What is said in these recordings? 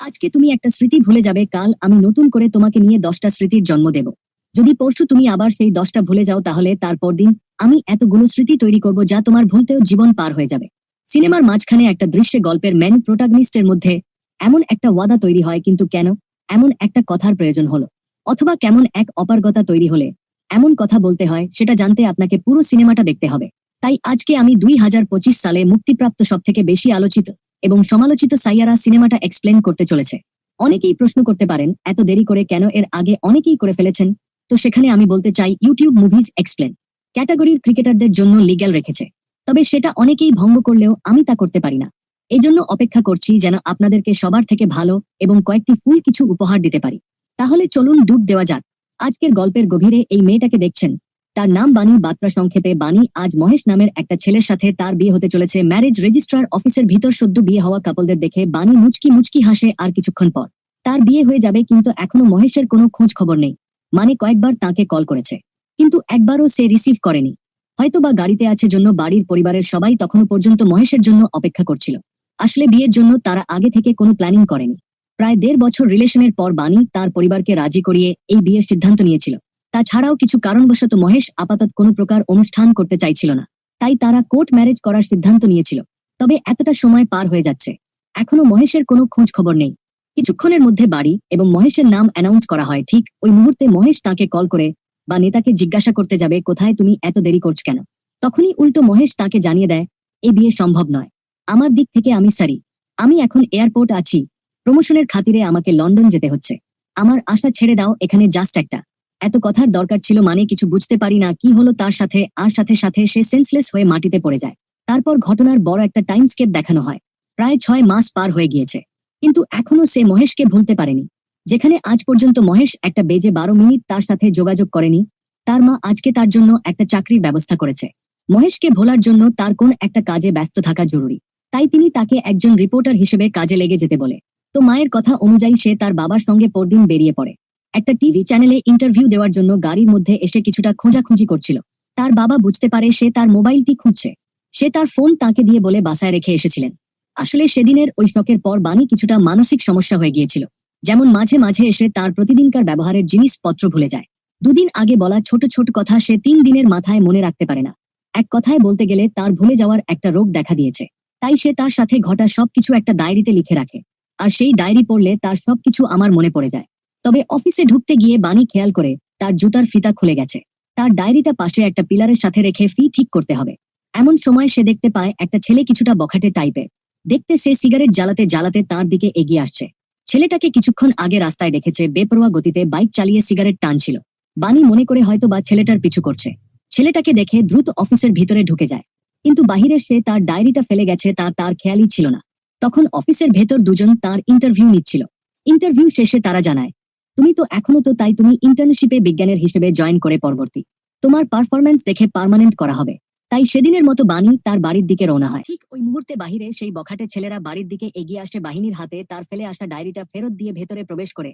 আজকে তুমি একটা স্মৃতি ভুলে যাবে, কাল আমি নতুন করে তোমাকে নিয়ে 10টা স্মৃতির জন্ম দেব। যদি পরশু তুমি আবার সেই 10টা ভুলে যাও, তাহলে তারপর দিন আমি এতগুলো স্মৃতি তৈরি করব যা তোমার ভুলতেও জীবন পার হয়ে যাবে। সিনেমার মাঝখানে একটা দৃশ্যে গল্পের মেন প্রোটাগনিস্টের মধ্যে এমন একটা ওয়াদা তৈরি হয়, কিন্তু কেন এমন একটা কথার প্রয়োজন হলো, অথবা কেমন এক অপারগতা তৈরি হলে এমন কথা বলতে হয়, সেটা জানতে আপনাকে পুরো সিনেমাটা দেখতে হবে। তাই আজকে আমি 2025 সালে মুক্তিপ্রাপ্ত সবথেকে বেশি আলোচিত এবং সমালোচিত সাইয়ারা সিনেমাটা এক্সপ্লেন করতে চলেছে। অনেকেই প্রশ্ন করতে পারেন এত দেরি করে কেন, এর আগে অনেকেই করে ফেলেছেন। তো সেখানে আমি বলতে চাই, ইউটিউব মুভিজ এক্সপ্লেন ক্যাটাগরির ক্রিকেটারদের জন্য লিগ্যাল রেখেছে, তবে সেটা অনেকেই ভঙ্গ করলেও আমি তা করতে পারি না। এই জন্য অপেক্ষা করছি যেন আপনাদেরকে সবার থেকে ভালো এবং কয়েকটি ফুল কিছু উপহার দিতে পারি। তাহলে চলুন ডুব দেওয়া যাক। আজকের গল্পের গভীরে এই মেয়েটাকে দেখছেন, তার নাম বানি বাত্রা, সংক্ষেপে বানি। আজ মহেশ নামের একটা ছেলের সাথে তার বিয়ে হতে চলেছে। ম্যারেজ রেজিস্ট্রার অফিসের ভিতর সদ্য বিয়ে হওয়া কাপলদের দেখে বানি মুচকি মুচকি হাসে। আর কিছুক্ষণ পর তার বিয়ে হয়ে যাবে, কিন্তু এখনো মহেশের কোনো খোঁজ খবর নেই। মানে কয়েকবার তাকে কল করেছে, কিন্তু একবারও সে রিসিভ করেনি। হয়তোবা গাড়িতে আছে জন্য বাড়ির পরিবারের সবাই তখনও পর্যন্ত মহেশের জন্য অপেক্ষা করছিল। আসলে বিয়ের জন্য তারা আগে থেকে কোনো প্ল্যানিং করেনি। প্রায় 1.5 বছর রিলেশনের পর বানি তার পরিবারকে রাজি করিয়ে এই বিয়ের সিদ্ধান্ত নিয়েছিল। তাছাড়াও কিছু কারণবশত মহেশ আপাতত কোনো প্রকার অনুষ্ঠান করতে চাইছিল না, তাই তারা কোর্ট ম্যারেজ করার সিদ্ধান্ত নিয়েছিল। তবে এতটা সময় পার হয়ে যাচ্ছে, এখনো মহেশের কোনো খোঁজ খবর নেই। কিছুক্ষণের মধ্যে বাড়ি এবং মহেশের নাম অ্যানাউন্স করা হয়। ঠিক ওই মুহূর্তে মহেশ তাকে কল করে বা নেতাকে জিজ্ঞাসা করতে যাবে, কোথায় তুমি, এত দেরি করছ কেন? তখনই উল্টো মহেশ তাকে জানিয়ে দেয়, এই বিয়ে সম্ভব নয়। আমার দিক থেকে আমি সরি, আমি এখন এয়ারপোর্ট আছি, প্রমোশনের খাতিরে আমাকে লন্ডন যেতে হচ্ছে। আমার আশা ছেড়ে দাও, এখানে জাস্ট একটা এত কথার দরকার ছিল মানে কিছু বুঝতে পারি না কি হলো তার সাথে। আর সাথে সাথে সে সেন্সলেস হয়ে মাটিতে পড়ে যায়। তারপর ঘটনার বড় একটা টাইমস্কেপ দেখানো হয়। প্রায় 6 মাস পার হয়ে গিয়েছে, কিন্তু এখনো সে মহেশকে ভুলতে পারেনি। যেখানে আজ পর্যন্ত মহেশ একটা বেজে 12 মিনিট তার সাথে যোগাযোগ করেনি, তার মা আজকে তার জন্য একটা চাকরির ব্যবস্থা করেছে। মহেশকে ভোলার জন্য তার কোন একটা কাজে ব্যস্ত থাকা জরুরি, তাই তিনি তাকে একজন রিপোর্টার হিসেবে কাজে লেগে যেতে বলে। তো মায়ের কথা অনুযায়ী সে তার বাবার সঙ্গে পরদিন বেরিয়ে পড়ে। একটা টিভি চ্যানেলে ইন্টারভিউ দেওয়ার জন্য গাড়ির মধ্যে এসে কিছুটা খোঁজাখুঁজি করছিল। তার বাবা বুঝতে পারে সে তার মোবাইলটি খুঁজছে। সে তার ফোন তাকে দিয়ে বলে বাসায় রেখে এসেছিলেন। আসলে সেদিনের ওই শকের পর বানি কিছুটা মানসিক সমস্যা হয়ে গিয়েছিল। যেমন মাঝে মাঝে এসে তার প্রতিদিনকার ব্যবহারের জিনিসপত্র ভুলে যায়। 2 দিন আগে বলা ছোট ছোট কথা সে 3 দিনের মাথায় মনে রাখতে পারে না। এক কথায় বলতে গেলে তার ভুলে যাওয়ার একটা রোগ দেখা দিয়েছে। তাই সে তার সাথে ঘটা সবকিছু একটা ডায়েরিতে লিখে রাখে, আর সেই ডায়েরি পড়লে তার সবকিছু আমার মনে পড়ে যায়। তবে অফিসে ঢুকতে গিয়ে বানি খেয়াল করে তার জুতার ফিতা খুলে গেছে। তার ডায়েরিটা পাশে একটা পিলারের সাথে রেখে ফি ঠিক করতে হবে। এমন সময় সে দেখতে পায় একটা ছেলে কিছুটা বখাটে টাইপের দেখতে। সে সিগারেট জ্বালাতে জ্বালাতে তার দিকে এগিয়ে আসছে। ছেলেটাকে কিছুক্ষণ আগে রাস্তায় দেখেছে, বেপরোয়া গতিতে বাইক চালিয়ে সিগারেট টানছিল। বানি মনে করে হয়তো বা ছেলেটার পিছু করছে। ছেলেটাকে দেখে দ্রুত অফিসের ভিতরে ঢুকে যায়, কিন্তু বাহিরে সে তার ডায়েরিটা ফেলে গেছে তা তার খেয়ালই ছিল না। তখন অফিসের ভেতর দুজন তার ইন্টারভিউ নিচ্ছিল। ইন্টারভিউ শেষে তারা জানায়, তুমি তো এখনো তো, তাই তুমি ইন্টার্নশিপে বিজ্ঞানের হিসেবে জয়েন করে পরবর্তী তোমার পারফরম্যান্স দেখে পার্মানেন্ট করা হবে। তাই সেদিনের মতো বানি তার বাড়ির দিকে রওনা হয়। ঠিক ওই মুহূর্তে বাহিরে সেই বখাটে ছেলেরা বাড়ির দিকে এগিয়ে আসে। বাহিনীর হাতে তার ফেলে আসা ডায়েরিটা ফেরত দিয়ে ভেতরে প্রবেশ করে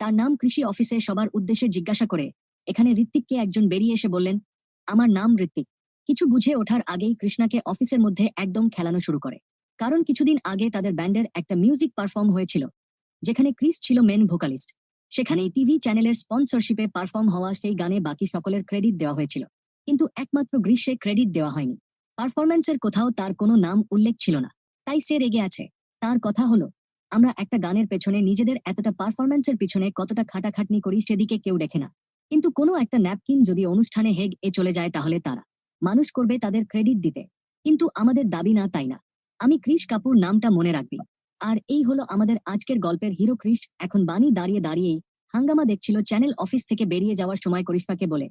তার নাম কৃষি অফিসে সবার উদ্দেশ্যে জিজ্ঞাসা করে এখানে ঋত্বিককে একজন বেরিয়ে এসে বললেন, আমার নাম ঋত্বিক। কিছু বুঝে ওঠার আগেই কৃষ্ণাকে অফিসের মধ্যে একদম খেলানো শুরু করে। কারণ কিছুদিন আগে তাদের ব্যান্ডের একটা মিউজিক পারফর্ম হয়েছিল, যেখানে ক্রিস ছিল মেন ভোকালিস্ট। সেখানেই টিভি চ্যানেলের স্পন্সরশিপে পারফর্ম হওয়া সেই গানে বাকি সকলের ক্রেডিট দেওয়া হয়েছিল, কিন্তু একমাত্র গ্রীষ্মে ক্রেডিট দেওয়া হয়নি। পারফরম্যান্সের কোথাও তার কোনো নাম উল্লেখ ছিল না, তাই সে রেগে আছে। তার কথা হলো, আমরা একটা গানের পেছনে নিজেদের এতটা পারফরম্যান্সের পিছনে কতটা খাটাখাটনি করি সেদিকে কেউ দেখে না। কিন্তু কোনো একটা ন্যাপকিন যদি অনুষ্ঠানে হেগ এ চলে যায়, তাহলে তারা মানুষ করবে তাদের ক্রেডিট দিতে। কিন্তু আমাদের দাবি না, তাই না? আমি ক্রিশ কাপুর নামটা মনে রাখবি। আর এই হলো আমাদের আজকের গল্পের হিরো ক্রিশ। এখন বানি দাঁড়িয়ে দাঁড়িয়েই হাঙ্গামা দেখছিল। চ্যানেল অফিস থেকে বেরিয়ে যাওয়ার সময় করিশ্মাকে বলে,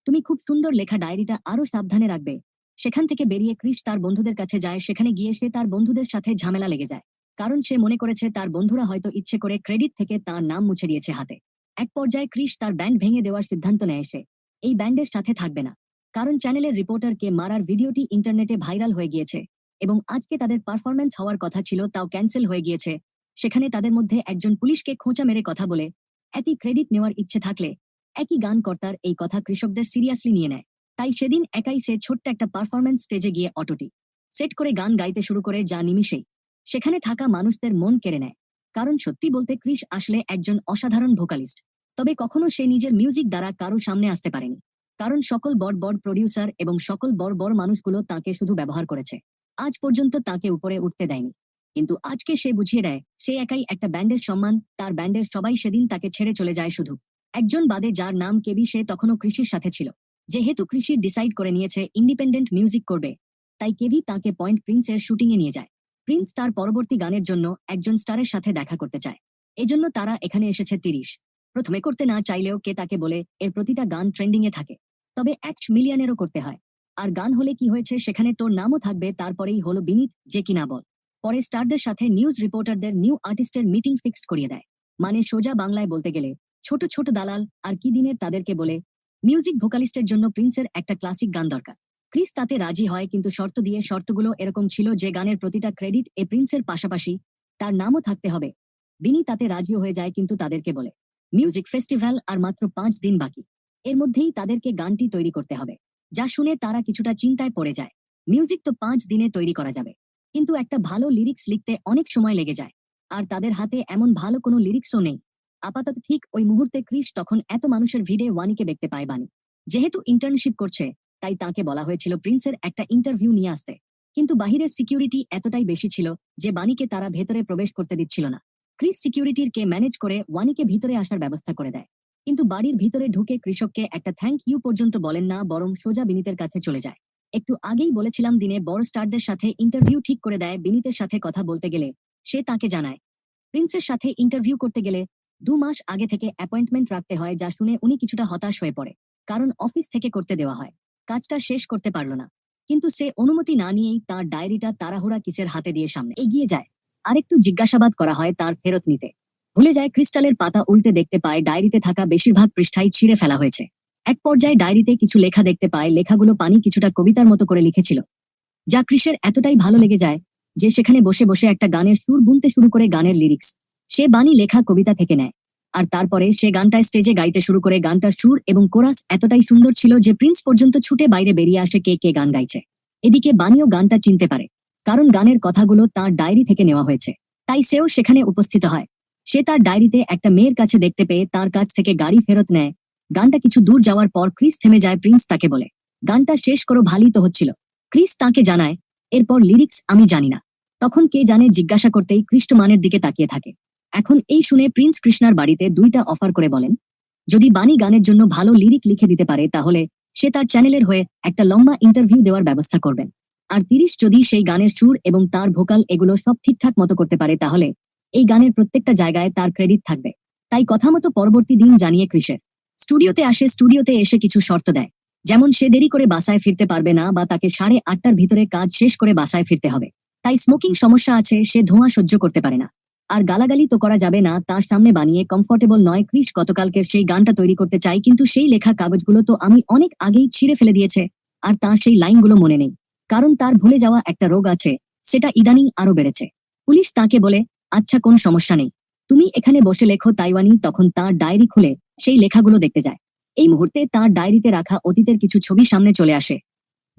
তুমি খুব সুন্দর লেখা ডায়েরিটা আরো সাবধানে রাখবে। সেখান থেকে বেরিয়ে ক্রিশ তার বন্ধুদের কাছে যায়। সেখানে গিয়ে সে তার বন্ধুদের সাথে ঝামেলা লেগে যায়, কারণ সে মনে করেছে তার বন্ধুরা হয়তো ইচ্ছে করে ক্রেডিট থেকে তার নাম মুছে দিয়েছে হাতে। এক পর্যায়ে ক্রিশ তার ব্যান্ড ভেঙে দেওয়ার সিদ্ধান্ত নেয়। সে এই ব্যান্ডের সাথে থাকবে না, কারণ চ্যানেলের রিপোর্টারকে মারার ভিডিওটি ইন্টারনেটে ভাইরাল হয়ে গিয়েছে এবং আজকে তাদের পারফরম্যান্স হওয়ার কথা ছিল, তাও ক্যান্সেল হয়ে গিয়েছে। সেখানে তাদের মধ্যে একজন পুলিশকে খোঁচা মেরে কথা বলে, একই ক্রেডিট নেওয়ার ইচ্ছে থাকলে একই গান কর্তার এই কথা কৃষকদের সিরিয়াসলি নিয়ে নেয়। তাই সেদিন একাই সে ছোট্ট একটা পারফরম্যান্স স্টেজে গিয়ে অটোটি সেট করে গান গাইতে শুরু করে, যা নিমিষেই সেখানে থাকা মানুষদের মন কেড়ে নেয়। কারণ সত্যি বলতে ক্রিস আসলে একজন অসাধারণ ভোকালিস্ট। তবে কখনো সে নিজের মিউজিক দ্বারা কারো সামনে আসতে পারেনি, কারণ সকল বড় বড় প্রডিউসার এবং সকল বড় বড় মানুষগুলো তাকে শুধু ব্যবহার করেছে, আজ পর্যন্ত তাকে উপরে উঠতে দেয়নি। কিন্তু আজকে সে বুঝিয়ে দেয় সে একাই একটা ব্যান্ডের সম্মান, তার ব্যান্ডের সবাই সেদিন তাকে ছেড়ে চলে যায় শুধু একজন বাদে, যার নাম কেবি। সে তখনও কৃষির সাথে ছিল। যেহেতু কৃষি ডিসাইড করে নিয়েছে ইন্ডিপেন্ডেন্ট মিউজিক করবে, তাই কেভি তাকে পয়েন্ট প্রিন্সের শুটিংয়ে নিয়ে যায়। প্রিন্স তার পরবর্তী গানের জন্য একজন স্টারের সাথে দেখা করতে চায়, এজন্য তারা এখানে এসেছে। 30 প্রথমে করতে না চাইলেও কে তাকে বলে এর প্রতিটা গান ট্রেন্ডিং এ থাকে, তবে 1 মিলিয়নেরও করতে হয়। আর গান হলে কি হয়েছে, সেখানে তোর নামও থাকবে। তারপরেই হলো বিনীত, যে কিনা বল পরে স্টারদের সাথে নিউজ রিপোর্টারদের নিউ আর্টিস্টের মিটিং ফিক্সড করিয়ে দেয়। মানে সোজা বাংলায় বলতে গেলে ছোট ছোট দালাল আর কি দিনের তাদেরকে বলে মিউজিক ভোকালিস্টের জন্য প্রিন্সের একটা ক্লাসিক গান দরকার। ক্রিস তাতে রাজি হয়, কিন্তু শর্ত দিয়ে। শর্তগুলো এরকম ছিল যে গানের প্রতিটা ক্রেডিট এ প্রিন্সের পাশাপাশি তার নামও থাকতে হবে। বিনি তাতে রাজিও হয়ে যায়, কিন্তু তাদেরকে বলে মিউজিক ফেস্টিভ্যাল আর মাত্র 5 দিন বাকি, এর মধ্যেই তাদেরকে গানটি তৈরি করতে হবে। যা শুনে তারা কিছুটা চিন্তায় পড়ে যায়। মিউজিক তো 5 দিনে তৈরি করা যাবে, কিন্তু একটা ভালো লিরিক্স লিখতে অনেক সময় লেগে যায়, আর তাদের হাতে এমন ভালো কোনো লিরিক্সও নেই। আপাতত ঠিক ওই মুহূর্তে ক্রিস তখন এত মানুষের ভিড়ে ওয়ানিকে দেখতে পায়। বানি যেহেতু ইন্টার্নশিপ করছে, তাই তাকে বলা হয়েছিল প্রিন্সের একটা ইন্টারভিউ নিয়ে আসতে, কিন্তু বাহিরের সিকিউরিটি এতটাই বেশি ছিল যে বানিকে তারা ভেতরে প্রবেশ করতে দিচ্ছিল না। ক্রিস সিকিউরিটির কে ম্যানেজ করে ওয়ানিকে ভিতরে আসার ব্যবস্থা করে দেয়, কিন্তু বাড়ির ভিতরে ঢুকে কৃষককে একটা থ্যাংক ইউ পর্যন্ত বলেন না, বরং সোজা বিনীতের কাছে চলে যায়। একটু আগেই বলেছিলাম দিনে বড় স্টারদের সাথে ইন্টারভিউ ঠিক করে দেয়। বিনীতের সাথে কথা বলতে গেলে সে তাকে জানায় প্রিন্সের সাথে ইন্টারভিউ করতে গেলে 2 মাস আগে থেকে অ্যাপয়েন্টমেন্ট রাখতে হয়, যা শুনে উনি কিছুটা হতাশ হয়ে পড়ে, কারণ অফিস থেকে করতে দেওয়া হয়। কাজটা শেষ করতে পারল না, কিন্তু সে অনুমতি না নিয়েই তার ডায়েরিটা তাড়াহুড়া কিসের হাতে দিয়ে সামনে এগিয়ে যায়। আরেকটু জিজ্ঞাসাবাদ করা হয় তার ফেরত নিতে, ভুলে যায়। ক্রিস্টালের পাতা উল্টে দেখতে পায় ডায়েরিতে থাকা বেশিরভাগ পৃষ্ঠাই ছিঁড়ে ফেলা হয়েছে। এক পর্যায়ে ডায়েরিতে কিছু লেখা দেখতে পায়, লেখাগুলো পানি কিছুটা কবিতার মতো করে লিখেছিল, যা ক্রিসের এতটাই ভালো লেগে যায় যে সেখানে বসে বসে একটা গানের সুর বুনতে শুরু করে। গানের লিরিক্স সে বানি লেখা কবিতা থেকে নেয়, আর তারপরে সে গানটা স্টেজে গাইতে শুরু করে। গানটার সুর এবং কোরাস এতটাই সুন্দর ছিল যে প্রিন্স পর্যন্ত ছুটে বাইরে বেরিয়ে আসে কে কে গান গাইছে। এদিকে বানিও গানটা চিনতে পারে, কারণ গানের কথাগুলো তার ডায়েরি থেকে নেওয়া হয়েছে, তাই সেও সেখানে উপস্থিত হয়। সে তার ডায়েরিতে একটা মেয়ের কাছে দেখতে পেয়ে তার কাছ থেকে গাড়ি ফেরত নেয়। গানটা কিছু দূর যাওয়ার পর ক্রিস থেমে যায়। প্রিন্স তাকে বলে গানটা শেষ করো, ভালোই তো হচ্ছিল। ক্রিস তাকে জানায় এরপর লিরিক্স আমি জানি না। তখন কে জানে জিজ্ঞাসা করতেই কৃষ্টমানের দিকে তাকিয়ে থাকে। এখন এই শুনে প্রিন্স কৃষ্ণার বাড়িতে 2টা অফার করে বলেন যদি বানি গানের জন্য ভালো লিরিক লিখে দিতে পারে তাহলে সে তার চ্যানেলের হয়ে একটা লম্বা ইন্টারভিউ দেওয়ার ব্যবস্থা করবেন। আর 30 যদি সেই গানের সুর এবং তার ভোকাল এগুলো সব ঠিকঠাক মতো করতে পারে, তাহলে এই গানের প্রত্যেকটা জায়গায় তার ক্রেডিট থাকবে। তাই কথা মতো পরবর্তী দিন জানিয়ে ক্রিসের স্টুডিওতে আসে। স্টুডিওতে এসে কিছু শর্ত দেয়, যেমন সে দেরি করে বাসায় ফিরতে পারবে না, বা তাকে 8:30টার ভিতরে কাজ শেষ করে বাসায় ফিরতে হবে। তাই স্মোকিং সমস্যা আছে, সে ধোঁয়া সহ্য করতে পারে না। আর গালাগালি তো করা যাবে না, তার সামনে বানিয়ে কমফোর্টেবল নয়। ক্রিস গতকালকের সেই গানটা তৈরি করতে চাই, কিন্তু সেই লেখা কাগজগুলো তো আমি অনেক আগেই ছিঁড়ে ফেলে দিয়েছে। আর তার সেই লাইনগুলো মনে নেই, কারণ তার ভুলে যাওয়া একটা রোগ আছে, সেটা ইদানিং আরো বেড়েছে। পুলিশ তাকে বলে আচ্ছা কোন সমস্যা নেই, তুমি এখানে বসে লেখো। তাইওয়ানি তখন তার ডায়েরি খুলে সেই লেখাগুলো দেখতে যায়। এই মুহূর্তে তার ডায়েরিতে রাখা অতীতের কিছু ছবি সামনে চলে আসে,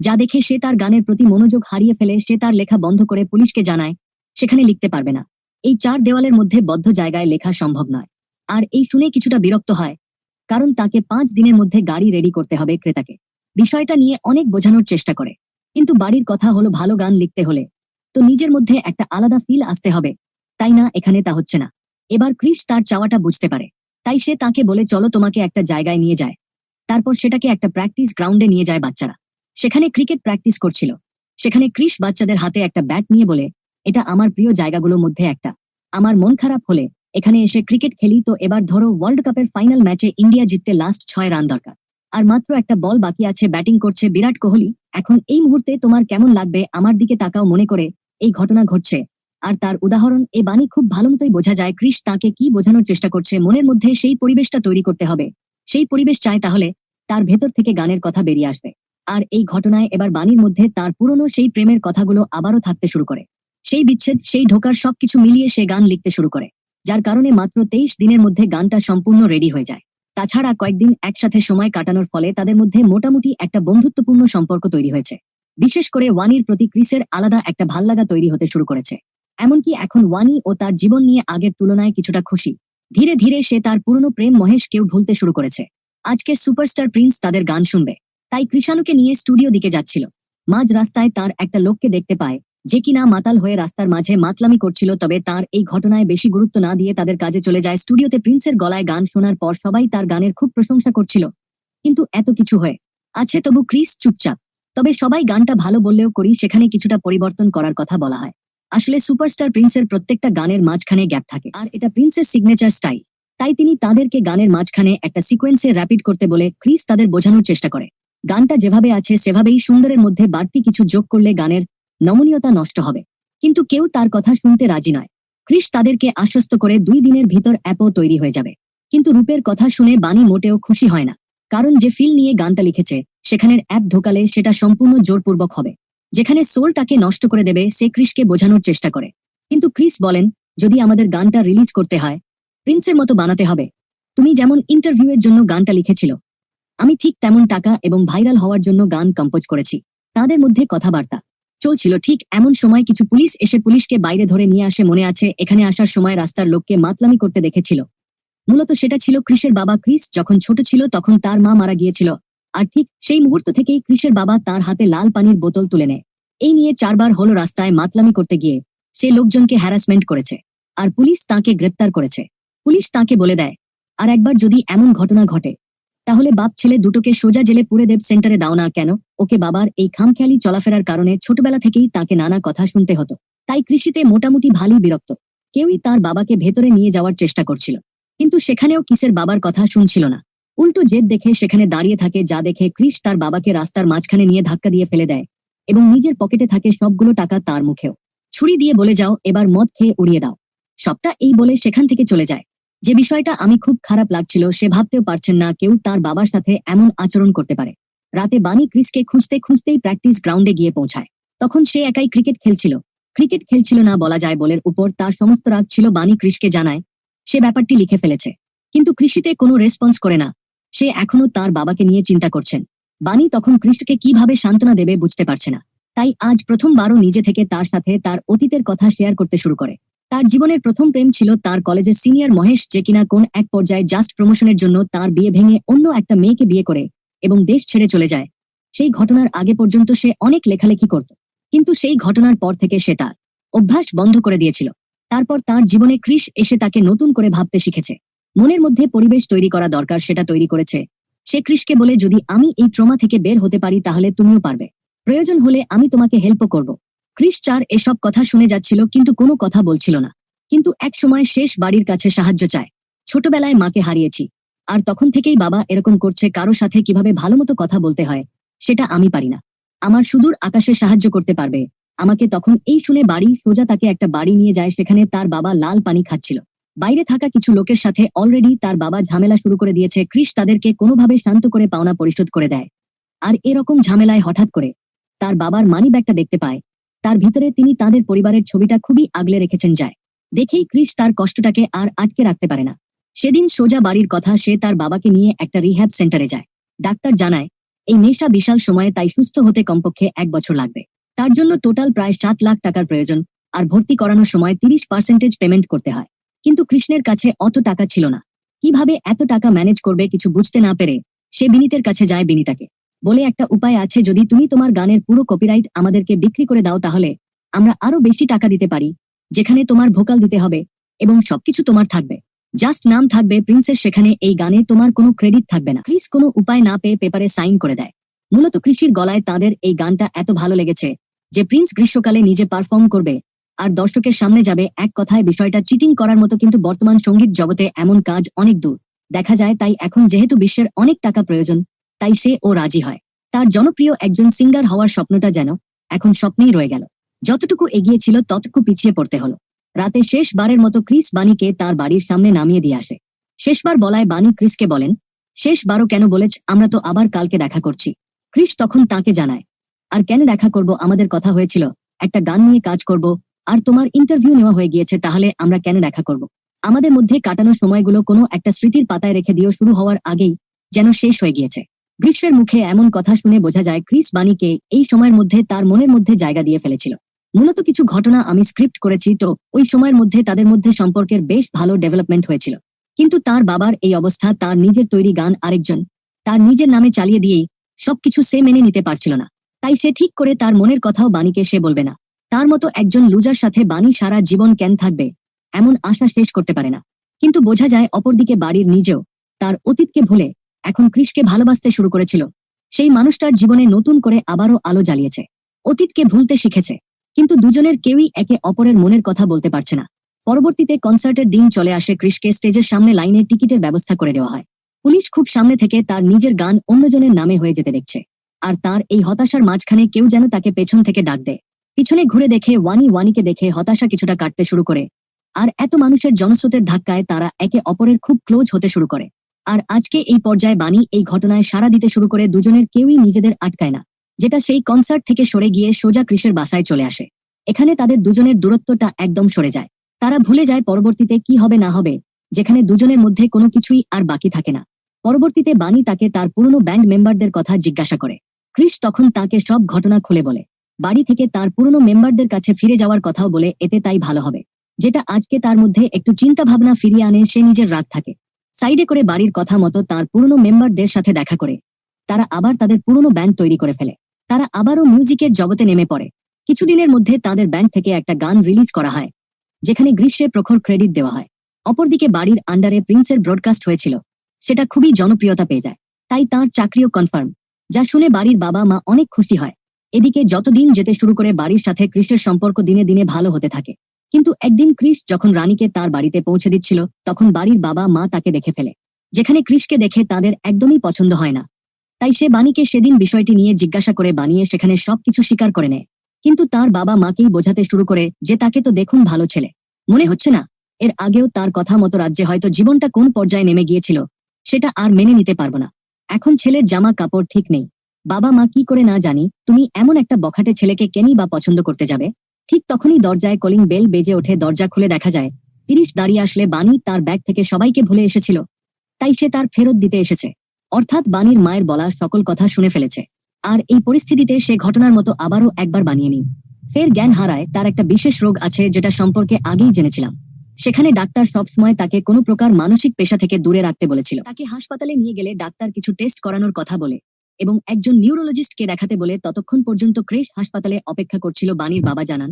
যা দেখে সে তার গানের প্রতি মনোযোগ হারিয়ে ফেলে। সে তার লেখা বন্ধ করে পুলিশকে জানায় সেখানে লিখতে পারবে না, এই 4 দেওয়ালের মধ্যে বদ্ধ জায়গায় লেখা সম্ভব নয়। আর এই শুনে কিছুটা বিরক্ত হয়, কারণ তাকে 5 দিনের মধ্যে গাড়ি রেডি করতে হবে ক্রেতাকে। বিষয়টা নিয়ে অনেক বোঝানোর চেষ্টা করে, কিন্তু বাড়ির কথা হলো ভালো গান লিখতে হলে তো নিজের মধ্যে একটা আলাদা ফিল আসতে হবে, তাই না? এখানে তা হচ্ছে না। এবার ক্রিস তার চাওয়াটা বুঝতে পারে, তাই সে তাকে বলে চলো তোমাকে একটা জায়গায় নিয়ে যায়। তারপর সেটাকে একটা প্র্যাকটিস গ্রাউন্ডে নিয়ে যায়। বাচ্চারা সেখানে ক্রিকেট প্র্যাকটিস করছিল। সেখানে ক্রিস বাচ্চাদের হাতে একটা ব্যাট নিয়ে বলে এটা আমার প্রিয় জায়গাগুলোর মধ্যে একটা। আমার মন খারাপ হলে এখানে এসে ক্রিকেট খেলি। তো এবার ধরো ওয়ার্ল্ড কাপের ফাইনাল ম্যাচে ইন্ডিয়া জিততে লাস্ট 6 রান দরকার, আর মাত্র একটা বল বাকি আছে। ব্যাটিং করছে বিরাট কোহলি। এখন এই মুহূর্তে তোমার কেমন লাগবে? আমার দিকে তাকাও, মনে করে এই ঘটনা ঘটছে। আর তার উদাহরণ এ বাণী খুব ভালো মতোই বোঝা যায় ক্রিস তাকে কি বোঝানোর চেষ্টা করছে। মনের মধ্যে সেই পরিবেশটা তৈরি করতে হবে, সেই পরিবেশ চায়, তাহলে তার ভেতর থেকে গানের কথা বেরিয়ে আসবে। আর এই ঘটনায় এবার বাণীর মধ্যে তার পুরনো সেই প্রেমের কথাগুলো আবারও থাকতে শুরু করে। সেই বিচ্ছেদ, সেই ঢোকার সবকিছু মিলিয়ে সে গান লিখতে শুরু করে, যার কারণে মাত্র 23 দিনের মধ্যে গানটা সম্পূর্ণ রেডি হয়ে যায়। তাছাড়া কয়েকদিন একসাথে সময় কাটানোর ফলে তাদের মধ্যে মোটামুটি একটা বন্ধুত্বপূর্ণ সম্পর্ক তৈরি হয়েছে। বিশেষ করে ওয়ানির প্রতি ক্রিসের আলাদা একটা ভাল্লাগা তৈরি হতে শুরু করেছে। এমনকি এখন ওয়ানি ও তার জীবন নিয়ে আগের তুলনায় কিছুটা খুশি। ধীরে ধীরে সে তার পুরনো প্রেম মহেশকেও ভুলতে শুরু করেছে। আজকে সুপারস্টার প্রিন্স তাদের গান শুনবে, তাই কৃষাণুকে নিয়ে স্টুডিও দিকে যাচ্ছিল। মাঝ রাস্তায় তার একটা লোককে দেখতে পায়, যে কিনা মাতাল হয়ে রাস্তার মাঝে মাতলামি করছিল। তবে তার এই ঘটনায় বেশি গুরুত্ব না দিয়ে তাদের কাজে চলে যায়। স্টুডিওতে প্রিন্সের গলায় গান শোনার পর সবাই তার গানের খুব প্রশংসা করছিল। কিন্তু এত কিছু হয়ে আছে তবু ক্রিস চুপচাপ। তবে সবাই গানটা ভালো বললেও করি সেখানে কিছুটা পরিবর্তন করার কথা বলা হয়। আসলে সুপারস্টার প্রিন্সের প্রত্যেকটা গানের মাঝখানে গ্যাপ থাকে, আর এটা প্রিন্সের সিগনেচার স্টাইল। তাই তিনি তাদেরকে গানের মাঝখানে একটা সিকোয়েন্সে র্যাপিড করতে বলে ক্রিস তাদের বোঝানোর চেষ্টা করে গানটা যেভাবে আছে সেভাবেই সুন্দরের মধ্যে বাড়তি কিছু যোগ করলে গানের নমনীয়তা নষ্ট হবে। কিন্তু কেউ তার কথা শুনতে রাজি নয়। ক্রিস তাদেরকে আশ্বস্ত করে 2 দিনের ভিতর অ্যাপও তৈরি হয়ে যাবে। কিন্তু রূপের কথা শুনে বানি মোটেও খুশি হয় না, কারণ যে ফিল নিয়ে গানটা লিখেছে সেখানের অ্যাপ ঢোকালে সেটা সম্পূর্ণ জোরপূর্বক হবে, যেখানে সোলটাকে নষ্ট করে দেবে। সে ক্রিসকে বোঝানোর চেষ্টা করে, কিন্তু ক্রিস বলেন, যদি আমাদের গানটা রিলিজ করতে হয় প্রিন্সের মতো বানাতে হবে। তুমি যেমন ইন্টারভিউয়ের জন্য গানটা লিখেছিল, আমি ঠিক তেমন টাকা এবং ভাইরাল হওয়ার জন্য গান কম্পোজ করেছি। তাদের মধ্যে কথাবার্তা চলছিল, ঠিক এমন সময় কিছু পুলিশ এসে পুলিশকে বাইরে ধরে নিয়ে আসে। মনে আছে এখানে আসার সময় রাস্তার লোককে মাতলামি করতে দেখেছিল। মূলত সেটা ছিল ক্রিসের বাবা। ক্রিস যখন ছোট ছিল তখন তার মা মারা গিয়েছিল, আর ঠিক সেই মুহূর্ত থেকেই ক্রিসের বাবা তার হাতে লাল পানির বোতল তুলে নেয়। এই নিয়ে 4 বার হলো রাস্তায় মাতলামি করতে গিয়ে সে লোকজনকে হ্যারাসমেন্ট করেছে, আর পুলিশ তাকে গ্রেপ্তার করেছে। পুলিশ তাকে বলে দেয়, আর একবার যদি এমন ঘটনা ঘটে তাহলে বাপ ছেলে দুটোকে সোজা জেলে পুরে দেব সেন্টারে দাও না কেন। ওকে বাবার এই খামখেয়ালি চলাফেরার কারণে ছোটবেলা থেকেই তাকে নানা কথা শুনতে হতো। তাই কৃষিতে মোটামুটি ভালোই বিরক্ত। কেউই তার বাবাকে ভেতরে নিয়ে যাওয়ার চেষ্টা করছিল, কিন্তু সেখানেও কিসের বাবার কথা শুনছিল না। উল্টো জেদ দেখে সেখানে দাঁড়িয়ে থাকে, যা দেখে ক্রিস তার বাবাকে রাস্তার মাঝখানে নিয়ে ধাক্কা দিয়ে ফেলে দেয় এবং নিজের পকেটে থাকে সবগুলো টাকা তার মুখেও ছুরি দিয়ে বলে, যাও এবার মদ খেয়ে উড়িয়ে দাও সবটা। এই বলে সেখান থেকে চলে যায়। যে বিষয়টা আমি খুব খারাপ লাগছিল, সে ভাবতেও পারছেন না কেউ তার বাবার সাথে এমন আচরণ করতে পারে। রাতে বানি ক্রিসকে খুঁজতে খুঁজতেই প্র্যাকটিস গ্রাউন্ডে গিয়ে পৌঁছায়। তখন সে একাই ক্রিকেট খেলছিল না বলা যায়, বলের উপর তার সমস্ত রাগ ছিল। বানি ক্রিসকে জানায় সে ব্যাপারটি লিখে ফেলেছে, কিন্তু কৃষিতে কোনো রেসপন্স করে না। সে এখনো তার বাবাকে নিয়ে চিন্তা করছেন। বানি তখন কৃষকে কিভাবে সান্ত্বনা দেবে বুঝতে পারছে না। তাই আজ প্রথমবারও নিজে থেকে তার সাথে তার অতীতের কথা শেয়ার করতে শুরু করে। তার জীবনের প্রথম প্রেম ছিল তার কলেজের সিনিয়র মহেশ, যে কিনা কোন এক পর্যায়ে জাস্ট প্রমোশনের জন্য তার বিয়ে ভেঙে অন্য একটা মেয়েকে বিয়ে করে এবং দেশ ছেড়ে চলে যায়। সেই ঘটনার আগে পর্যন্ত সে অনেক লেখালেখি করত, কিন্তু সেই ঘটনার পর থেকে সে তার অভ্যাস বন্ধ করে দিয়েছিল। তারপর তার জীবনে ক্রিস এসে তাকে নতুন করে ভাবতে শিখেছে। মনের মধ্যে পরিবেশ তৈরি করা দরকার, সেটা তৈরি করেছে। সে ক্রিসকে বলে, যদি আমি এই ট্রমা থেকে বের হতে পারি তাহলে তুমিও পারবে। প্রয়োজন হলে আমি তোমাকে হেল্পও করব। ক্রিস চার এসব কথা শুনে যাচ্ছিল, কিন্তু কোনো কথা বলছিল না। কিন্তু এক সময় শেষ বাড়ির কাছে সাহায্য চায়। ছোটবেলায় মাকে হারিয়েছি, আর তখন থেকেই বাবা এরকম করছে। কারো সাথে কিভাবে ভালোমতো কথা বলতে হয় সেটা আমি পারি না। আমার সুদূর আকাশে সাহায্য করতে পারবে আমাকে। তখন এই শুনে বাড়ি সোজা তাকে একটা বাড়ি নিয়ে যায়। সেখানে তার বাবা লাল পানি খাচ্ছিল। বাইরে থাকা কিছু লোকের সাথে অলরেডি তার বাবা ঝামেলা শুরু করে দিয়েছে। ক্রিস তাদেরকে কোনোভাবে শান্ত করে পাওনা পরিশোধ করে দেয়। আর এরকম ঝামেলায় হঠাৎ করে তার বাবার মানি ব্যাগটা দেখতে পায়। তার ভিতরে তিনি তাদের পরিবারের ছবিটা খুবই আগলে রেখেছেন যায়। দেখেই ক্রিস তার কষ্টটাকে আর আটকে রাখতে পারে না। সেদিন সোজা বাড়ির কথা, সে তার বাবাকে নিয়ে একটা রিহ্যাব সেন্টারে যায়। ডাক্তার জানায় এই নেশা বিশাল সময়ে, তাই সুস্থ হতে কমপক্ষে 1 বছর লাগবে। তার জন্য টোটাল প্রায় 7 লাখ টাকার প্রয়োজন, আর ভর্তি করানোর সময় 30% পেমেন্ট করতে হয়। কিন্তু কৃষ্ণের কাছে অত টাকা ছিল না। কিভাবে এত টাকা ম্যানেজ করবে কিছু বুঝতে না পেরে সে বিনীতের কাছে যায়। বিনীতাকে বলে, একটা উপায় আছে, যদি তুমি তোমার গানের পুরো কপিরাইট আমাদেরকে বিক্রি করে দাও তাহলে আমরা আরো বেশি টাকা দিতে পারি, যেখানে তোমার ভোকাল দিতে হবে এবং সবকিছু তোমার থাকবে, জাস্ট নাম থাকবে প্রিন্সের। সেখানে এই গানে তোমার কোনো ক্রেডিট থাকবে না। ক্রিস কোনো উপায় না পেয়ে পেপারে সাইন করে দেয়। মূলত কৃষির গলায় তাদের এই গানটা এত ভালো লেগেছে যে প্রিন্স গ্রীষ্মকালে নিজে পারফর্ম করবে আর দর্শকের সামনে যাবে। এক কথায় বিষয়টা চিটিং করার মতো, কিন্তু বর্তমান সঙ্গীত জগতে এমন কাজ অনেক দূর দেখা যায়। তাই এখন যেহেতু বিশ্বের অনেক টাকা প্রয়োজন, তাই সে ও রাজি হয়। তার জনপ্রিয় একজন সিঙ্গার হওয়ার স্বপ্নটা যেন এখন স্বপ্নেই রয়ে গেল। যতটুকু এগিয়েছিল ততটুকু পিছিয়ে পড়তে হলো। রাতে শেষবারের মতো ক্রিস বানিকে তার বাড়ির সামনে নামিয়ে দিয়ে আসে। শেষবার বলায় বানি ক্রিসকে বলেন, শেষবারও কেন বলেছ, আমরা তো আবার কালকে দেখা করছি। ক্রিস তখন তাকে জানায়, আর কেন দেখা করব, আমাদের কথা হয়েছিল একটা গান নিয়ে কাজ করব, আর তোমার ইন্টারভিউ নেওয়া হয়ে গিয়েছে, তাহলে আমরা কেন দেখা করব? আমাদের মধ্যে কাটানো সময়গুলো কোনো একটা স্মৃতির পাতায় রেখে দিও, শুরু হওয়ার আগেই যেন শেষ হয়ে গিয়েছে। গ্রীষ্মের মুখে এমন কথা শুনে বোঝা যায় ক্রিস বানিকে এই সময়ের মধ্যে তার মনের মধ্যে জায়গা দিয়ে ফেলেছিল। মূলত কিছু ঘটনা আমি স্ক্রিপ্ট করেছি, তো ওই সময়ের মধ্যে তাদের মধ্যে সম্পর্কের বেশ ভালো ডেভেলপমেন্ট হয়েছিল। কিন্তু তার বাবার এই অবস্থা, তার নিজের তৈরি গান আরেকজন তার নিজের নামে চালিয়ে দিয়েই সবকিছু সে মেনে নিতে পারছিল না। তাই সে ঠিক করে তার মনের কথাও বাণীকে সে বলবে না। তার মতো একজন লুজার সাথে বাণী সারা জীবন কেন থাকবে, এমন আশা শেষ করতে পারে না। কিন্তু বোঝা যায় অপরদিকে বাড়ির নিজেও তার অতীতকে ভুলে এখন কৃষকে ভালোবাসতে শুরু করেছিল। সেই মানুষটার জীবনে নতুন করে আবারও আলো জ্বালিয়েছে, অতীতকে ভুলতে শিখেছে। কিন্তু দুজনের কেউই একে অপরের মনের কথা বলতে পারছে না। পরবর্তীতে কনসার্টের দিন চলে আসে, কৃষকে স্টেজের সামনে লাইনে টিকিটের ব্যবস্থা করে দেওয়া হয়। পুলিশ খুব সামনে থেকে তার নিজের গান অন্যজনের নামে হয়ে যেতে দেখছে। আর তার এই হতাশার মাঝখানে কেউ যেন তাকে পেছন থেকে ডাক দেয়। পিছনে ঘুরে দেখে ওয়ানিকে দেখে হতাশা কিছুটা কাটতে শুরু করে। আর এত মানুষের জনস্রোতের ধাক্কায় তারা একে অপরের খুব ক্লোজ হতে শুরু করে। আর আজকে এই পর্যায়ে বাণী এই ঘটনায় সাড়া দিতে শুরু করে। দুজনের কেউই নিজেদের আটকায় না, যেটা সেই কনসার্ট থেকে সরে গিয়ে সোজা কৃষের বাসায় চলে আসে। এখানে তাদের দুজনের দূরত্বটা একদম সরে যায়। তারা ভুলে যায় পরবর্তীতে কি হবে না হবে, যেখানে দুজনের মধ্যে কোনো কিছুই আর বাকি থাকে না। পরবর্তীতে বাণী তাকে তার পুরনো ব্যান্ড মেম্বারদের কথা জিজ্ঞাসা করে। কৃষ তখন তাকে সব ঘটনা খুলে বলে। বাড়ি থেকে তার পুরনো মেম্বারদের কাছে ফিরে যাওয়ার কথাও বলে, এতে তাই ভালো হবে, যেটা আজকে তার মধ্যে একটু চিন্তা ভাবনা ফিরিয়ে আনে। সে নিজের রাগ থাকে সাইডে করে বাড়ির কথা মতো তার পুরনো মেম্বারদের সাথে দেখা করে তারা আবার তাদের পুরনো ব্যান্ড তৈরি করে ফেলে। তারা আবারও মিউজিকের জগতে নেমে পড়ে। কিছুদিনের মধ্যে তাদের ব্যান্ড থেকে একটা গান রিলিজ করা হয়, যেখানে গ্রীষ্মের প্রখর ক্রেডিট দেওয়া হয়। অপরদিকে বাড়ির আন্ডারে প্রিন্সের ব্রডকাস্ট হয়েছিল, সেটা খুবই জনপ্রিয়তা পেয়ে যায়। তাই তার চাকরিও কনফার্ম, যা শুনে বাড়ির বাবা মা অনেক খুশি হয়। এদিকে যতদিন যেতে শুরু করে বাড়ির সাথে কৃষের সম্পর্ক দিনে দিনে ভালো হতে থাকে। কিন্তু একদিন কৃষ যখন রানীকে তার বাড়িতে পৌঁছে দিচ্ছিল, তখন বাড়ির বাবা মা তাকে দেখে ফেলে, যেখানে কৃষকে দেখে তাদের একদমই পছন্দ হয় না। তাই সে বাণীকে সেদিন বিষয়টি নিয়ে জিজ্ঞাসা করে বানিয়ে সেখানে সবকিছু স্বীকার করে নেয়। কিন্তু তার বাবা মাকেই বোঝাতে শুরু করে যে তাকে তো দেখুন ভালো ছেলে মনে হচ্ছে না, এর আগেও তার কথা মতো রাজ্যে হয়তো জীবনটা কোন পর্যায়ে নেমে গিয়েছিল সেটা আর মেনে নিতে পারবো না। এখন ছেলের জামা কাপড় ঠিক নেই। বাবা মা কি করে না জানি, তুমি এমন একটা বখাটে ছেলেকে কেনই বা পছন্দ করতে যাবে। ঠিক তখনই দরজায় কলিং বেল বেজে ওঠে। দরজা খুলে দেখা যায় তিরিশ দাঁড়িয়ে আসলে। বাণী তার ব্যাগ থেকে সবাইকে ভুলে এসেছিল, তাই সে তার ফেরত দিতে এসেছে। অর্থাৎ বাণীর মায়ের বলা সকল কথা শুনে ফেলেছে। আর এই পরিস্থিতিতে সে ঘটনার মতো আবারও একবার বানিয়ে নিন ফের জ্ঞান হারায়। তার একটা বিশেষ রোগ আছে, যেটা সম্পর্কে আগেই জেনেছিলাম। সেখানে ডাক্তার সবসময় তাকে কোনো প্রকার মানসিক পেশা থেকে দূরে রাখতে বলেছিল। তাকে হাসপাতালে নিয়ে গেলে ডাক্তার কিছু টেস্ট করানোর কথা বলে এবং একজন নিউরোলজিস্টকে দেখাতে বলে। ততক্ষণ পর্যন্ত ক্রেশ হাসপাতালে অপেক্ষা করছিল। বাণীর বাবা জানান,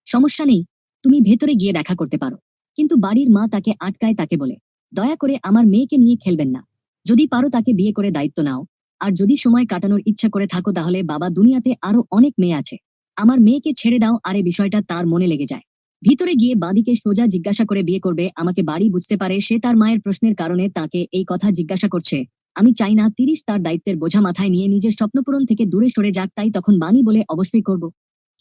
সমস্যা নেই, তুমি ভেতরে গিয়ে দেখা করতে পারো। কিন্তু বাড়ির মা তাকে আটকায়, তাকে বলে, দয়া করে আমার মেয়েকে নিয়ে খেলবেন না। যদি পারো তাকে বিয়ে করে দায়িত্ব নাও। আর যদি সময় কাটানোর ইচ্ছা করে থাকো, তাহলে বাবা, দুনিয়াতে আরো অনেক মেয়ে আছে, আমার মেয়েকে ছেড়ে দাও। আরে বিষয়টা তার মনে লেগে যায়। ভিতরে গিয়ে বাদীকে সোজা জিজ্ঞাসা করে, বিয়ে করবে আমাকে? বাড়ি বুঝতে পারে সে তার মায়ের প্রশ্নের কারণে তাকে এই কথা জিজ্ঞাসা করছে। আমি চাই না তিরিশ তার দায়িত্বের বোঝা মাথায় নিয়ে নিজের স্বপ্নপূরণ থেকে দূরে সরে যাক। তাই তখন বাণী বলে, অবশ্যই করব,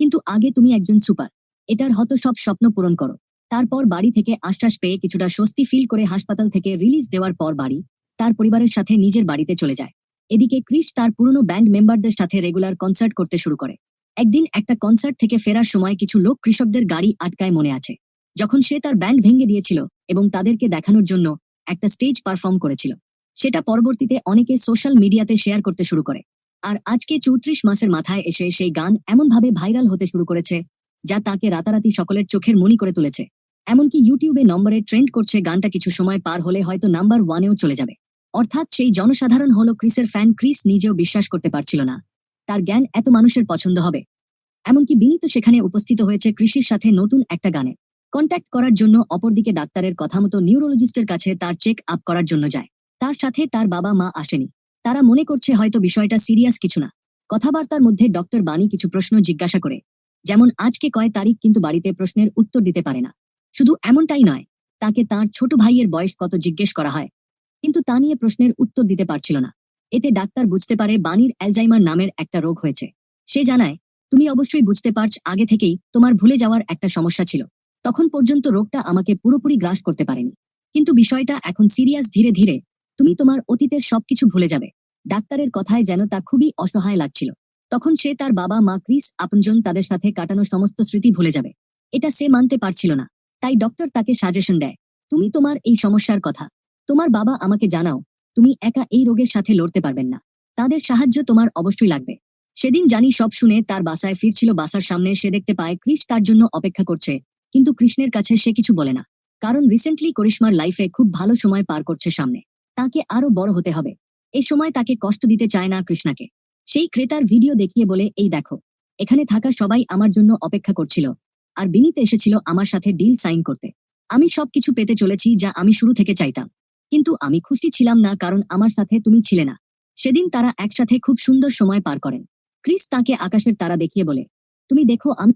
কিন্তু আগে তুমি একজন সুপার, এটার হতো সব স্বপ্ন পূরণ করো। তারপর বাড়ি থেকে আশ্বাস পেয়ে কিছুটা স্বস্তি ফিল করে হাসপাতাল থেকে রিলিজ দেওয়ার পর বাড়ি তার পরিবারের সাথে নিজের বাড়িতে চলে যায়। এদিকে ক্রিস তার পুরনো ব্যান্ড মেম্বারদের সাথে রেগুলার কনসার্ট করতে শুরু করে। একদিন একটা কনসার্ট থেকে ফেরার সময় কিছু লোক কৃষকদের গাড়ি আটকায়, মনে আছে যখন সে তার ব্যান্ড ভেঙে দিয়েছিল এবং তাদেরকে দেখানোর জন্য একটা স্টেজ পারফর্ম করেছিল। সেটা পরবর্তীতে অনেকে সোশ্যাল মিডিয়াতে শেয়ার করতে শুরু করে। আর আজকে 34 মাসের মাথায় এসে সেই গান এমনভাবে ভাইরাল হতে শুরু করেছে, যা তাকে রাতারাতি সকলের চোখের মনি করে তুলেছে। এমনকি ইউটিউবে নম্বরে ট্রেন্ড করছে। গানটা কিছু সময় পার হলে হয়তো নাম্বার 1-এও চলে যাবে। অর্থাৎ সেই জনসাধারণ হলো ক্রিসের ফ্যান। ক্রিস নিজেও বিশ্বাস করতে পারছিল না তার জ্ঞান এত মানুষের পছন্দ হবে। এমনকি বিনীত সেখানে উপস্থিত হয়েছে কৃষির সাথে নতুন একটা গানে কন্ট্যাক্ট করার জন্য। অপরদিকে ডাক্তারের কথা মতো নিউরোলজিস্টের কাছে তার চেক আপ করার জন্য যায়। তার সাথে তার বাবা মা আসেনি। তারা মনে করছে হয়তো বিষয়টা সিরিয়াস কিছু না। কথাবার্তার মধ্যে ডক্টর বাণী কিছু প্রশ্ন জিজ্ঞাসা করে, যেমন আজকে কয় তারিখ, কিন্তু বাড়িতে প্রশ্নের উত্তর দিতে পারে না। শুধু এমনটাই নয়, তাকে তার ছোট ভাইয়ের বয়স কত জিজ্ঞেস করা হয়, কিন্তু তা নিয়ে প্রশ্নের উত্তর দিতে পারছিল না। এতে ডাক্তার বুঝতে পারে বাণীর অ্যালজাইমার নামের একটা রোগ হয়েছে। সে জানায়, তুমি অবশ্যই বুঝতে পারছ আগে থেকেই তোমার ভুলে যাওয়ার একটা সমস্যা ছিল। তখন পর্যন্ত রোগটা আমাকে পুরোপুরি গ্রাস করতে পারেনি, কিন্তু বিষয়টা এখন সিরিয়াস। ধীরে ধীরে তুমি তোমার অতীতের সবকিছু ভুলে যাবে। ডাক্তারের কথায় যেন তা খুবই অসহায় লাগছিল। তখন সে তার বাবা মা, ক্রিস, আপনজন, তাদের সাথে কাটানো সমস্ত স্মৃতি ভুলে যাবে। এটা সে মানতে পারছিল না। তাই ডক্টর তাকে সাজেশন দেয়, তুমি তোমার এই সমস্যার কথা তোমার বাবা আমাকে জানাও। তুমি একা এই রোগের সাথে লড়তে পারবেন না, তাদের সাহায্য তোমার অবশ্যই লাগবে। সেদিন জানি সব শুনে তার বাসায় ফিরছিল। বাসার সামনে সে দেখতে পায় কৃষ তার জন্য অপেক্ষা করছে, কিন্তু কৃষ্ণের কাছে সে কিছু বলে না। কারণ রিসেন্টলি করিশ্মার লাইফে খুব ভালো সময় পার করছে সামনে, তাকে আরো বড় হতে হবে। এই সময় তাকে কষ্ট দিতে চায় না কৃষ্ণাকে। সেই ক্রেতার ভিডিও দেখিয়ে বলে, এই দেখো, এখানে থাকা সবাই আমার জন্য অপেক্ষা করছিল, আর বিনীত এসেছিল আমার সাথে ডিল সাইন করতে। আমি সবকিছু পেতে চলেছি যা আমি শুরু থেকে চাইতাম, কিন্তু আমি খুশি ছিলাম না কারণ আমার সাথে তুমি ছিলে না। সেদিন তারা একসাথে খুব সুন্দর সময় পার করেন। ক্রিস তাকে আকাশের তারা দেখিয়ে বলে, তুমি দেখো আমি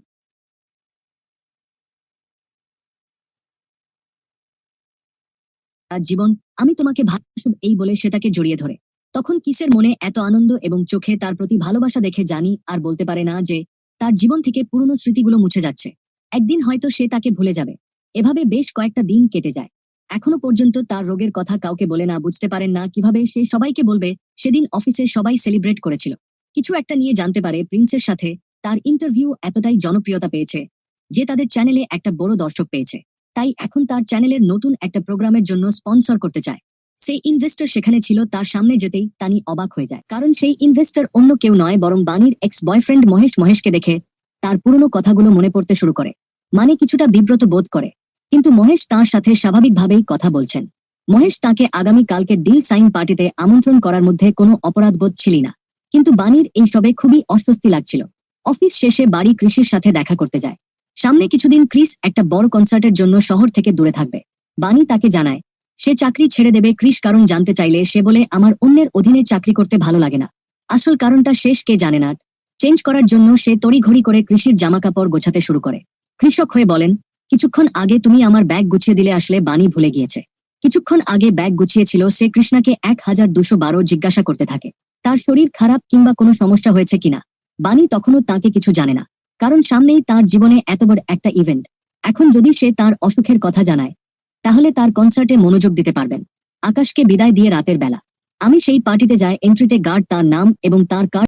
জীবন, আমি তোমাকে ভালোবাসি। এই বলে সে তাকে জড়িয়ে ধরে। তখন কিসের মনে এত আনন্দ এবং চোখে তার প্রতি ভালোবাসা দেখে জানি আর বলতে পারে না যে তার জীবন থেকে পুরনো স্মৃতিগুলো মুছে যাচ্ছে। একদিন হয়তো সে তাকে ভুলে যাবে। এভাবে বেশ কয়েকটা দিন কেটে যায়। এখনো পর্যন্ত তার রোগের কথা কাউকে বলে না, বুঝতে পারেন না কিভাবে সে সবাইকে বলবে। সেদিন অফিসে সবাই সেলিব্রেট করেছিল। কিছু একটা নিয়ে জানতে পারে প্রিন্সের সাথে তার ইন্টারভিউ এতটাই জনপ্রিয়তা পেয়েছে যে তাদের চ্যানেলে একটা বড় দর্শক পেয়েছে। তাই এখন তার চ্যানেলের নতুন একটা প্রোগ্রামের জন্য স্পন্সর করতে চায়। সেই ইনভেস্টর সেখানে ছিল। তার সামনে যেতেই তানি অবাক হয়ে যায়, কারণ সেই ইনভেস্টর অন্য কেউ নয় বরং বাণীর এক্স বয়ফ্রেন্ড মহেশ। মহেশকে দেখে তার পুরনো কথাগুলো মনে পড়তে শুরু করে। মানে কিছুটা বিব্রত বোধ করে, কিন্তু মহেশ তার সাথে স্বাভাবিকভাবেই কথা বলছেন। মহেশ তাকে আগামী কালকে ডিল সাইন পার্টিতে আমন্ত্রণ করার মধ্যে কোনো অপরাধবোধ ছিল না, কিন্তু বাণীর এই সবে খুবই অস্বস্তি লাগছিল। অফিস শেষে বাড়ি কৃষির সাথে দেখা করতে যায়। সামনে কিছুদিন ক্রিস একটা বড় কনসার্টের জন্য শহর থেকে দূরে থাকবে। বানি তাকে জানায় সে চাকরি ছেড়ে দেবে। ক্রিস কারণ জানতে চাইলে সে বলে, আমার অন্যের অধীনে চাকরি করতে ভালো লাগে না। আসল কারণটা শেষ কে জানে না। চেঞ্জ করার জন্য সে তড়িঘড়ি করে কৃষির জামাকাপড় গোছাতে শুরু করে। কৃষক হয়ে বলেন, কিছুক্ষণ আগে তুমি আমার ব্যাগ গুছিয়ে দিলে। আসলে বানি ভুলে গিয়েছে। কিছুক্ষণ আগে ব্যাগ গুছিয়েছিল সে। কৃষ্ণাকে 1212 জিজ্ঞাসা করতে থাকে তার শরীর খারাপ কিংবা কোনো সমস্যা হয়েছে কিনা। বানি তখনও তাকে কিছু জানে না, কারণ সামনেই তার জীবনে এত বড় একটা ইভেন্ট। এখন যদি সে তার অসুখের কথা জানায় তাহলে তার কনসার্টে মনোযোগ দিতে পারবেন। আকাশকে বিদায় দিয়ে রাতের বেলা আমি সেই পার্টিতে যাই। এন্ট্রিতে গার্ড তার নাম এবং তার কার্ড